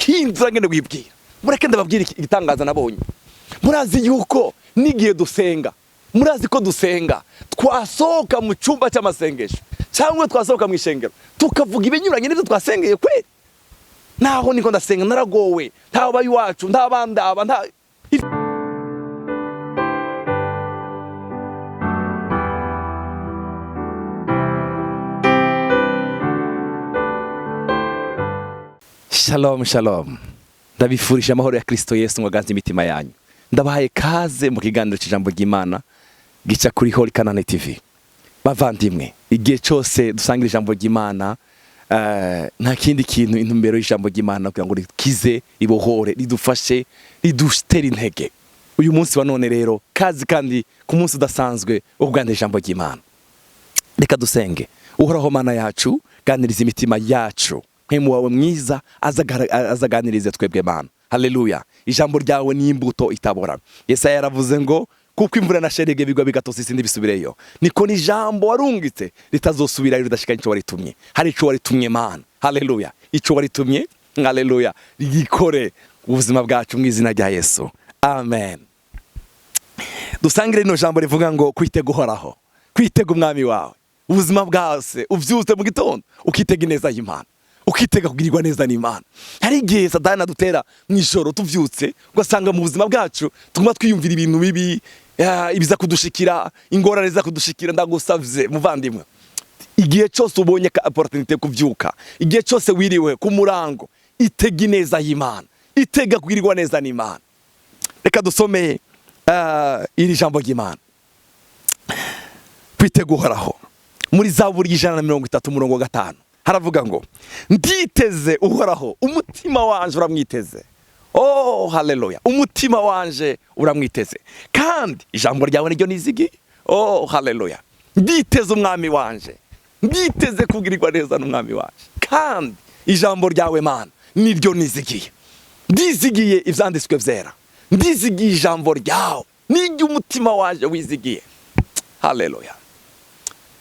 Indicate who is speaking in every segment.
Speaker 1: guhindura ngene wibwira. Mureke ndababwira igitangaza nabonye. Murazi yuko nigiye dusenga, murazi ko dusenga twasohoka mu cyumba cy'amasengesho cyangwa twasohoka mu ishengero tukavuga ibinyuranye n'ibyo twasengeye kweli. Naho niko ndasenga naragowe, nta bayi wacu, nta bandaba, nta Shalom shalom. Ndabifurije amahoro ya Kristo Yesu ngo ganze imitima yanyu. Ndabahaye kaze mu kiganiro cy'ijambo ry'Imana gica kuri CANAAN TV. Bavandimwe, igihe cyose dusangira ijambo ry'Imana nta kindi kintu intumbero y'ijambo ry'Imana kugira ngo rikize, ibohore, ridufashe, ridustere intege. Uyu munsi wa none rero kazi kandi ku munsi udasanzwe wo kuganira ijambo ry'Imana. Reka dusenge. Uhoraho Mana yacu, ganiriza imitima yacu. Hemu wawe mwiza azaganirize twebwe Mana. Haleluya. Ijambo ryawe ni imbuto itabora. Yesaya yaravuze ngo kuko imvura na sherege bigwa bigatose isindi bisubireyo. Niko ni jambo warungitse ritazosubirayo ridashika ico waritumye. Hari ico waritumye Mana. Haleluya. Ico waritumye. Haleluya. Rigikore ubuzima bwacu mu izina rya Yesu. Amen. Dusangire no jambo rivuga ngo kwitega uhoraho. Kwitega umwami wawe. Ubuzima bwase uvyuze mu gitondo ukitega ineza y'Imana. Ukitega kugirirwa neza n'Imana. Hari igihe Satani adutera mw'ijoro tuvyutse ugasanga mu buzima bwacu tuguma twiyumvira ibintu bibi, ibiza kudushikira, ingorane za kudushikira. Ndagusavye muvandimwe, igihe cyose ubonye ka opportunity kuvyuka, igihe cyose wiriwe ku murango, itega ineza y'Imana, itega kugirirwa neza n'Imana. Reka dusome iri jambo ry'Imana. Kwitega uhoraho muri Zaburi 130:5 haravuga ngo nditeze uhoraho, umutima wanje uramwiteze. Oh haleluya, umutima wanje uramwiteze kandi ijambo ryawe niryo nizigiye. Oh haleluya, nditeze umwami wanje, nditeze kugirirwa neza n'umwami wanje kandi ijambo ryawe Mana niryo nizigiye. Ndizigiye ivyanditswe vyera, ndizigiye ijambo ryawe, niryo umutima wanje wizigiye. Haleluya.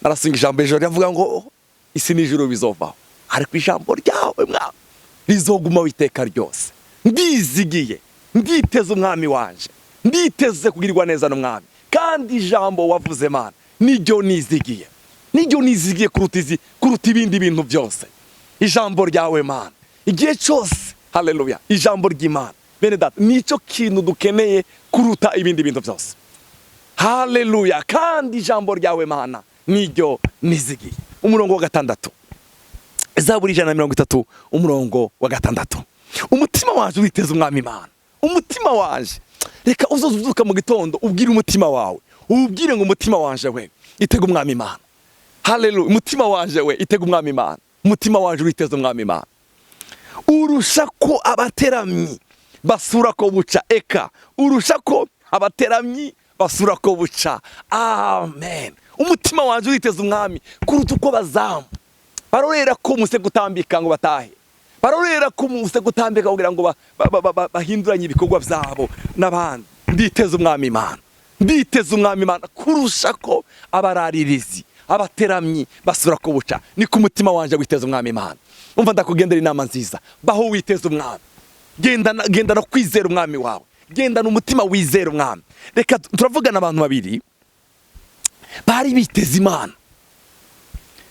Speaker 1: Narasinga ijambo ejo ryavuga ngo isi n'ijuru bizovaho, ariko ijambo ryawe Mwami rizoguma witeka ryose. Ndizigiye, nditeze umwami wanje, nditeze kugirirwa neza n'umwami kandi ijambo wavuze Mana niryo nizigiye, niryo nizigiye kuruta ibindi bintu byose. Ijambo ryawe Mana igihe cyose. Haleluya. Ijambo ry'Imana bene data nico kintu dukeneye kuruta ibindi bintu byose. Haleluya. Kandi ijambo ryawe Mana niryo nizigiye. Umurongo wa 6. Zaburi 130 umurongo wa 6. Umutima wanje witeze umwami Imana. Umutima wanje, reka uzozuka mu gitondo ubwire umutima wawe, ubwire ngo umutima wanje we itega umwami Imana. Haleluya. Umutima wanje we itega umwami Imana. Umutima wanje witeze umwami Imana. Urusha ko abateramyi basura ko buca. Eka urusha ko abateramyi basura ko buca. Amen. Umutima wanje witeze umwami kuruta uko bazamu barorera ko muse gutambika ngo batahe, barorera ko muse gutambika kugira ngo bahinduranye ibikorwa byabo n'abandi. Nditeze umwami Imana, nditeze umwami Imana kurusha ko abararirizi abateramyi basura ko buca. Ni ku mutima wanje witeze umwami Imana. Umva ndakugendera inama nziza, baho witeze umwami, genda no kwizera umwami wawe, genda n'umutima wizera umwami. Reka turavugana abantu babiri bari biteze Imana.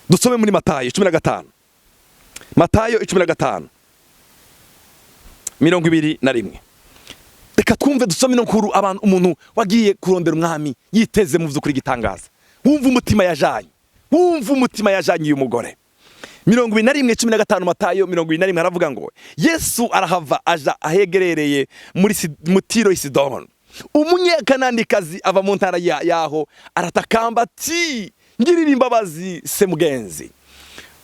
Speaker 1: Dusome muri Matayo 15. Matayo 15:21. Reka twumve dusome no nkuru abantu umuntu wagiye kurondera umwami yiteze mu vy'ukuri gitangaza. Wumva umutima yajanye, wumva umutima yajanye uyu mugore. 21:15 Matayo 21 haravuga ngo Yesu arahava aja ahegerereye muri Tiro Sidoni. Umunyekananikazi ava mu ntara yaho aratakamba ati ngirira imbabazi se mugenzi,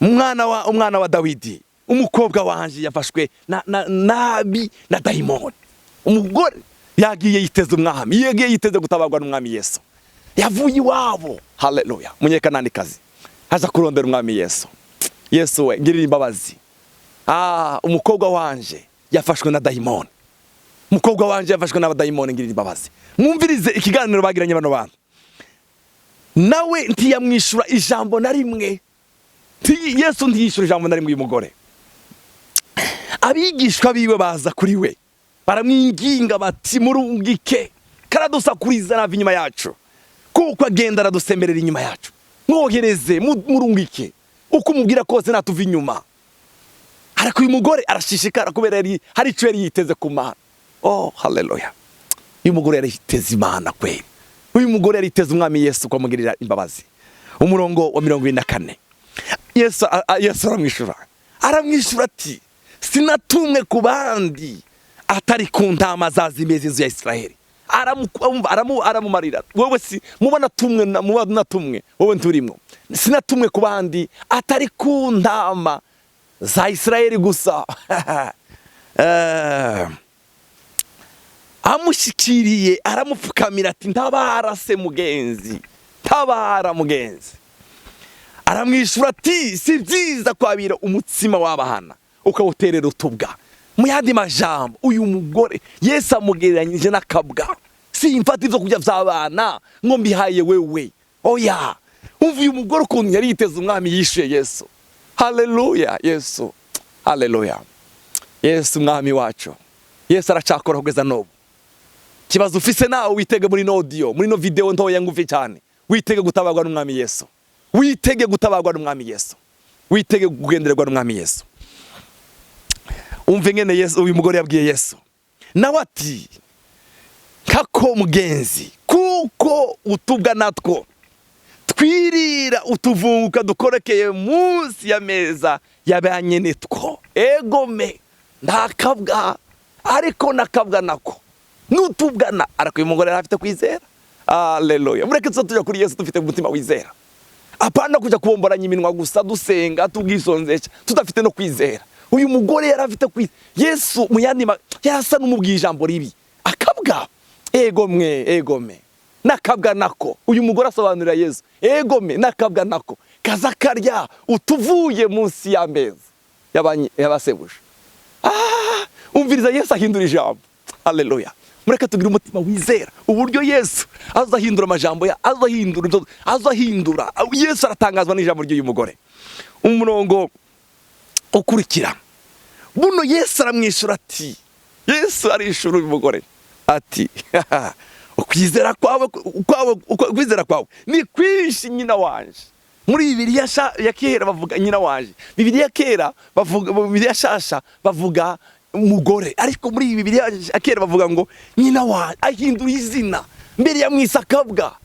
Speaker 1: umwana wa Dawidi, umukobwa wanje yafashwe nabi na dayimoni. Umugore yagiye yiteze umwami, yagiye yiteze gutabarwa n'umwami Yesu, yavuye iwabo. Haleluya. Umunyekananikazi aza kurondera umwami Yesu. Yesu we ngirira imbabazi, umukobwa wanje yafashwe na dayimoni, umukobwa wanje yafashwe n'abadayimoni, ngirira imbabazi. Mwumvirize ikiganiro bagiranye bano bantu. Nawe ntiyamwishura ijambo na rimwe. Yesu ntiyishura ijambo na rimwe uyu mugore. abigishwa biwe baza kuri we baramwinginga bati murungike karadusakuriza nava inyuma yacu kuko agenda aradusemerera inyuma yacu mwohereze murungike uko umubwira kose natuva inyuma. Ariko uyu mugore arashishikara kubera hari icyo yari yiteze ku Mana. Oh haleluya. Uyu mugore yari yiteze Imana kweli. Uyu mugore yari yiteze umwami Yesu kwamugirira imbabazi. Umurongo wa 24 Yesu aramwishura ati sinatumwe ku bandi atari ku ntama zazimeze z'ya Isiraheli. Aramumarira wowe si mubona tumwe wowe nturimo. Sinatumwe ku bandi atari ku ntama za Isiraheli gusa. Amushikiriye aramupfukamira ati ntabara se mugenzi, tabara mugenzi. Aramwishura ati si byiza kwabira umutsima w'abahana ukawuterera utubwa. Mu yandi majambo uyu mugore Yesu amugereranyije n'akabwa. Simfata ivyo kurya vy'abana ngo mbihaye wewe. Oya, umva uyu mugore ukuntu yari yiteze umwami yishuye Yesu. Haleluya. Yesu, haleluya. Yesu mwami wacu. Yesu aracakora kugeza n'ubu. Kibazo ufise nawe witege muri audio, muri no video ntoya ngufi cyane. Witege gutabagwa n'umwami Yesu. Witege gutabagwa n'umwami Yesu. Witege kugendererwa n'umwami Yesu. Umve ngene Yesu uyu mugore yabwiye Yesu. Nawe ati kako mugenzi kuko utubwa natwo twirira utuvunguka dukorekeye munsi ya meza yabanyene two. Egome ndakabwa ariko nakabwa nako nutubwana. Ariko uyu mugore afite kwizera. Haleluya. Mureke tujya kuri Yesu dufite umutima wizera. Apana kuja kubomboranya iminwa gusa dusenga tubwisonzesha tudafite no kwizera. Uyu mugore yarafite kwizera. Yesu muyandima yarasa n'umubwiye ijambo ribi akabwa. Egome nakabwa nako. Uyu mugore asobanurira Yesu egome nakabwa nako kazakarya utuvuye munsi ya meza yabasebuje. Umviriza Yesu ahindura ijambo. Haleluya. Mureke tugire umutima wizera uburyo Yesu azahindura amajambo ya azahindura. Yesu aratangazwa n'ijambo ry'uyu mugore. Umurongo ukurikira buno Yesu aramwishura ati Yesu arishura uyu mugore ati ukwizera kwawe ni kwinshi nyina wanje. Muri Bibiliya ya kera bavuga nyina wanje, Bibiliya kera bavuga, Bibiliya shasha bavuga umugore, ariko muri Bibiliya ya kera bavuga ngo nyina wanje. Ahindura izina mbere ya mwisa akabwa.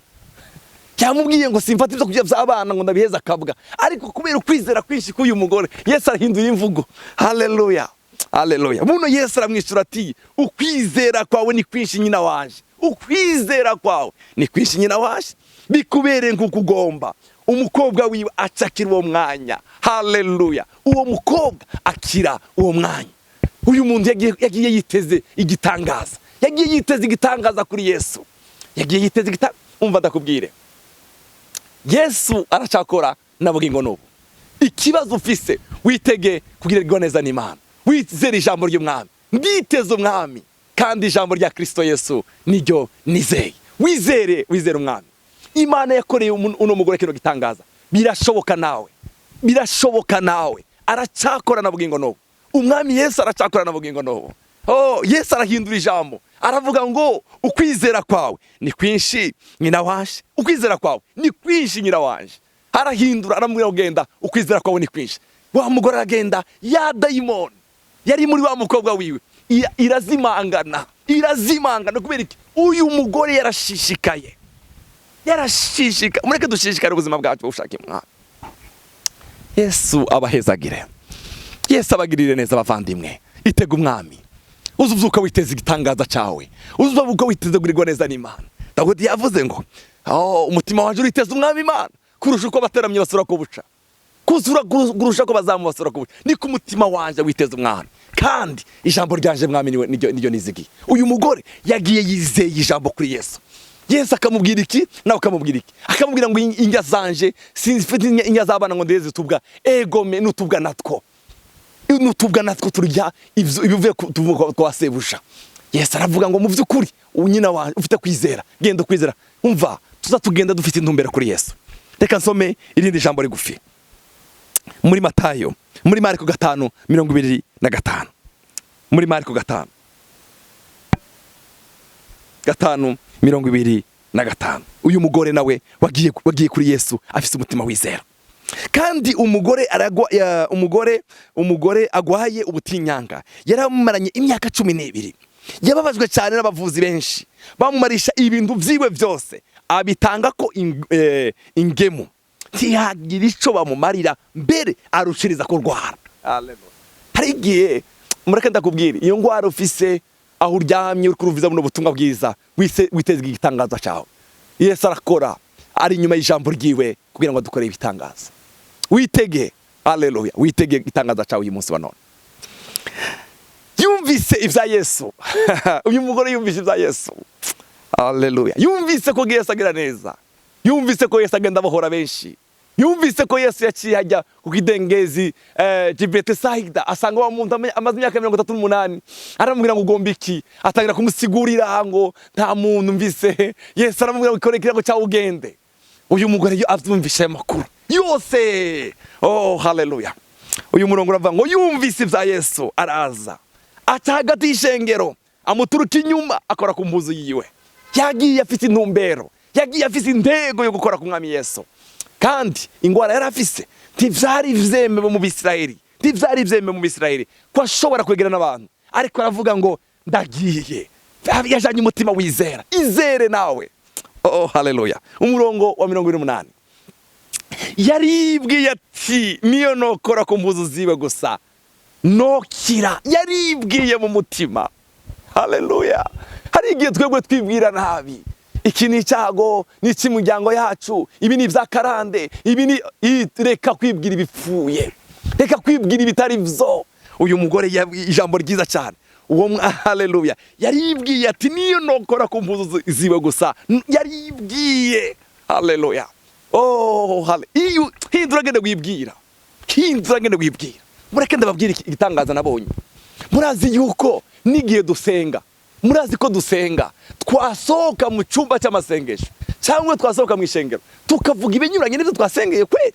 Speaker 1: Cyamubwiye ngo simfata ivyo kurya vy'abana ngo ndabiheza akabwa, ariko kubera ukwizera kwinshi k'uyu mugore Yesu arahindura imvugo. Haleluya. Haleluya. Buno Yesu aramwishura ati ukwizera kwawe ni kwinshi nyina wanje. Ukwizera kwawe ni kwinshi nyina wanje bikubereye nk'ukugomba. Umukobwa wiwe acakira uwo mwanya. Haleluya. Uwo mukobwa akira uwo mwanya. Uyu muntu yagiye yiteze igitangaza. Yagiye yiteze igitangaza kuri Yesu. Yagiye yiteze igitangaza. Umva ndakubwire. Yesu aracakora nabugingo n'ubu. Ikibazo ufise witege kugirirwa neza n'Imana. Wizere ijambo ry'umwami. Nditeze umwami kandi ijambo rya Kristo Yesu niryo nizeye. Wizere umwami. Imana yakoreye uno mugore kino gitangaza. Birashoboka nawe. Aracakora nabugingo n'ubu. Umwami Yesu aracakora nabugingo n'ubu. Oh, Yesu arahindura ijambo. Aravuga ngo ukwizera kwawe ni kwinshi nyina wanje. Ukwizera kwawe ni kwinshi nyina wanje. Arahindura aramubwira ugenda ukwizera kwawe ni kwinshi. Wa mugore aragenda ya daimoni yari muri wa mukobwa wiwe irazimangana kubera iki uyu mugore yarashishikaye. Mureke dushishikare ubuzima bwacu bushake Imana. Yesu abahezagire. Yesu abagirire neza bavandimwe. Itega umwami. Uzuvuka witeze igitangaza cawe. Uzuvuka witeze gurirwa neza n'Imana. Dawidi yavuze ngo umutima wanje uriteze umwami Imana kurusha uko bateramye basura ko buca. Kurusha ko bazamu basura ko buca. Ni ku mutima wanje witeze umwami. Kandi ijambo ryanje mwami niryo nizigiye. Uyu mugore yagiye yizeye ijambo kuri Yesu. Yesu akamubwira iki nawe akamubwira iki. Akamubwira ngo injya zanje sinfite injya zabana ngo ndeze tubwa. Egome nutubwa natwo. Nutubwa natwo turya ibivuye kwa sebusha. Yesu aravuga ngo mu by'ukuri unyina wawe ufite kwizera. Genda kwizera. Umva tuzatugenda dufite intumbero kuri Yesu. Reka nsome irindi jambo rigufi. Muri Matayo, muri Mariko 5:25. muri Mariko 5:25. Uyu mugore nawe wagiye kuri Yesu afise umutima wizera. Kandi umugore agwaye ubutinyanga yaramumaranye imyaka 12. Yababajwe cyane n'abavuzi benshi bamumarisha ibintu vyiwe byose, abitanga ko ingemu ntiyagira ico bamumarira, mbere arushiriza kurwara. Haleluya. Hari igihe mureke ndakubwira, iyo ngwara ufise aho uryamye uri kuruviza buno butumwa bwiza, witeze igitangaza cyawe. Yesu arakora, ari inyuma y'ijambo ryiwe kugira ngo dukore ibitangaza. Witege, haleluya, witege igitangaza cyawe uyu munsi wa none. Yumvise ivya Yesu. Uyu mugore yumvise ivya Yesu. Haleluya. Yumvise ko Yesu agira neza. Yumvise ko Yesu agenda abohora benshi. Yumvise ko Yesu yaciye hajya ku kidengezi Betsaida, asanga wa muntu amaze imyaka 38. Aramubwira ngo ugomba iki? Atangira kumusigurira ngo nta muntu mvise. Yesu aramubwira ngo ikore kirego cyawe ugende. Uyu mugore yo avyumvishe amakuru yose. Oh, haleluya. Uyu murongo uravuga ngo yumvise ivya Yesu araza, aca hagati y'ishengero, amuturuka inyuma akora ku mpuzu yiwe. Yagiye afite intumbero, yagiye afite intego yo gukora ku mwami Yesu. Kandi ingwara yari afise ntivyari vyemeye mu Bisirayeli, ntivyari vyemeye mu Bisirayeli ko ashobora kwegera n'abantu. Ariko aravuga ngo ndagiye. Yajanye umutima wizera. Izere nawe. Oh, haleluya. Umurongo wa 28. Yaribwiye ati niyo nokora ku mpuzu ziwe gusa nokira. Yaribwiye mu mutima. Haleluya. Hari igihe twebwe twibwira nabi. Iki ni icyago, ni cy'umuryango yacu, ibi ni vya karande, ibi ni reka kwibwira ibipfuye, reka kwibwira ibitari vyo. Uyu mugore ijambo ryiza cyane. Uwo haleluya. Yaribwiye ati niyo nokora ku mpuzu ziwe gusa. Yaribwiye. Haleluya. Oh, haleluya. Hindura gende gwibwira. Hindura gende gwibwira. Mureke ndababwira igitangaza nabonye. Murazi yuko nigiye dusenga. Murazi ko dusenga twasohoka mu cyumba cy'amasengesho cyangwa twasohoka mu ishengero tukavuga ibinyuranye n'ibyo twasengeye kwe.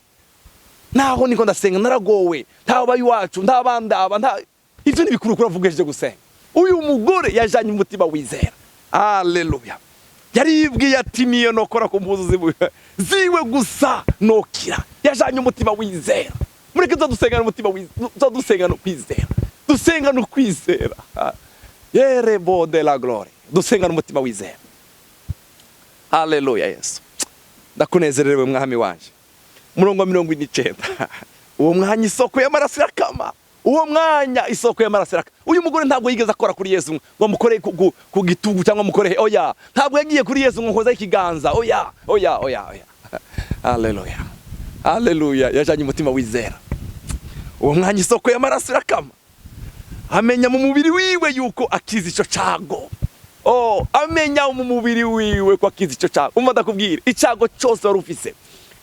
Speaker 1: Naho niko ndasenga naragowe, nta bayi wacu, nta bandaba, nta ivyo nibikuru kuravugeje gusenga. Uyu mugore yajanye umutima wizera. Haleluya. Yaribwiye ati niyo nokora ku mpuzu ziwe gusa nokira. Yajanye umutima wizera. Mureke dusenga n'umutima wizera, dusenga no kwizera, dusenga no kwizera. Yerebo de la gloria. Dusenga n'umutima wizera. Haleluya Yesu. Ndakunezerewe mwami wanje. Murongo 29. Uwo mwanya isoko y'amaraso yakama. Uwo mwanya isoko y'amaraso yakama. Uyu mugore ntabwo yigeze akora kuri Yesu ngo mukore ku gitugu cyangwa mukore oya. Ntabwo yagiye kuri Yesu ngo nkoza ikiganza. Oya. Haleluya. Haleluya. Yajanye umutima wizera. Uwo mwanya isoko y'amaraso yakama. Amenya mu mubiri wiwe yuko akiza ico cago. Oh, amenya mu mubiri wiwe ko akiza ico cago. Umva ndakubwira, icago cyose wari ufise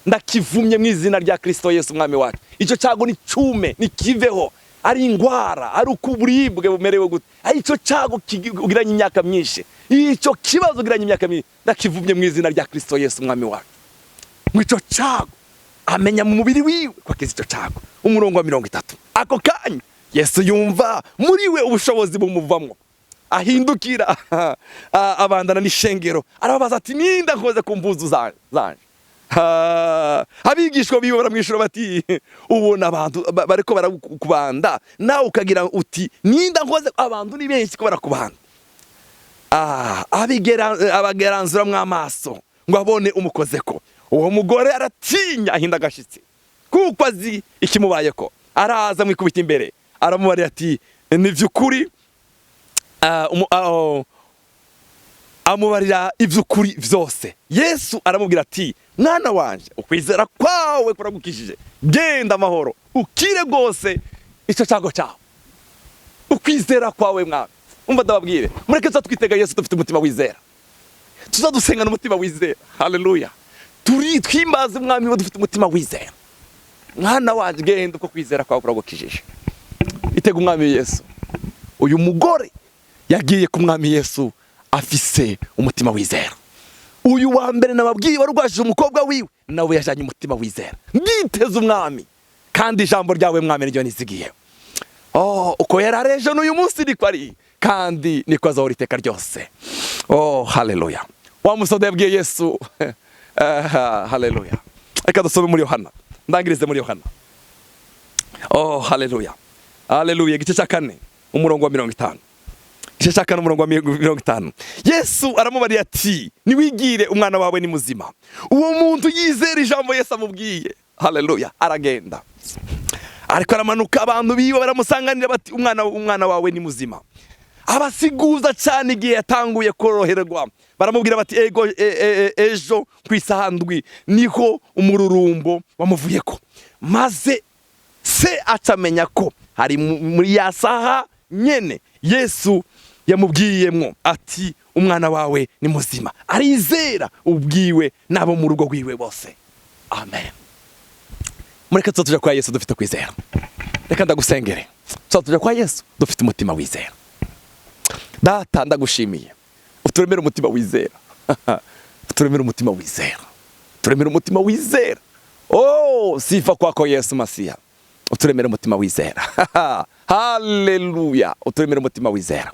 Speaker 1: ndakivumye mu izina rya Kristo Yesu mwami wacu. Ico cago ni cume, ni kiveho. Ari ingwara, ari ukuburibwe bumerewe gute. Ari ico cago kigiranye imyaka myinshi. Ico kibazo giranye imyaka myinshi ndakivumye mu izina rya Kristo Yesu mwami wacu. Mwico cago amenya mu mubiri wiwe ko akiza ico cago. Umurongo wa 30. Ako kanya Yesu yumva muri we ubushobozi bumuvamwo. Ahindukira abandana n'ishengero. Arabaza ati ninda nkoze ku mpuzu zanje. Abigishwa biwe baramwishura bati ubona abantu bariko barakubanda nawe ukagira uti ninda nkoze. Abantu ni benshi ko barakubanda. Abageranzura mw'amaso ngo abone umukozeko. Uwo mugore aratinya ahinda gashitse kuko azi ikimubayeko. Araza mwikubita imbere. Aramubarira ati nivyukuri amubarira ivyukuri vyose. Yesu aramubwira ati mwana wanje ukwizera kwawe kuragukishije, genda amahoro ukire gose ico cago cyawe. Ukwizera kwawe mwami. Umva ndababwire, mureke twitega Yesu dufite umutima wizera. Tuzadusenga n'umutima wizera. Haleluya. Twimbaze mwami wo dufite umutima wizera. Mwana wanje genda uko kwizera kwawe kuragukishije. Itega umwami Yesu. Uyu mugore yagiye ku mwami Yesu afise umutima wizera. Uyu wa mbere nababwiye warugwashije umukobwa wiwe nawe yajanye umutima wizera. Nditeze umwami kandi ijambo ryawe mwami ryo nizigiye. uko yarareje n'uyu munsi niko ari, kandi niko azahora iteka ryose. Haleluya. Wa musode yabwiye Yesu haleluya. Reka dusome muri Yohana, ndangirize muri Yohana. Haleluya. Haleluya. Igice cya 4 umurongo wa 50. Igice cya 4 umurongo wa 50. Yesu aramubariye ati, niwigire umwana wawe ni muzima. Uwo muntu yizera ijambo Yesu amubwiye, haleluya, aragenda. Ariko aramanuka, abantu biwe baramusanganira bati, umwana wawe ni muzima. Abasiguza cyane igihe yatanguye koroherwa, baramubwira bati, ejo kwisahandwi niho umururumbo wamuvuyeko. Maze se acamenya ko hari muri ya saha nyene Yesu yamubwiyemwo ati, umwana wawe ni muzima. Arizera ubwiwe nabo mu rugo rwiwe bose. Amen. Mureke tuja kwa Yesu dufite kwizera. Reka ndagusengere. Tuja kwa Yesu dufite umutima wizera. Data, ndagushimiye, uturemere umutima wizera. Uturemere umutima wizera. Uturemere umutima wizera. Sifa kwako Yesu Masiya. Uturemere umutima wizera. Haleluya. Uturemere umutima wizera.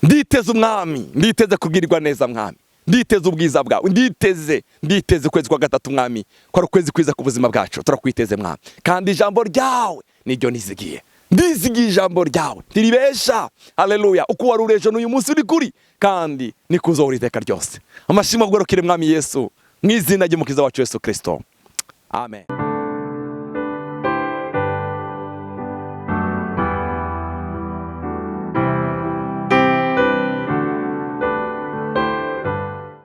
Speaker 1: Nditeze umwami, nditeze kubwirirwa neza mwami, nditeze ubwiza bwawe, nditeze kwezi kwa 3 mwami, ko ari ukwezi kwiza ku buzima bwacu. Turakwiteze mwami, kandi ijambo ryawe niryo nizigiye. Ndizigiye ijambo ryawe ntiribesha. Haleluya. Uko warureje n'uyu munsi uri kuri, kandi nikuzohora iteka ryose. Amashimwe agorokere mwami Yesu, mu izina ry'umukiza wacu Yesu Kristo. Amen.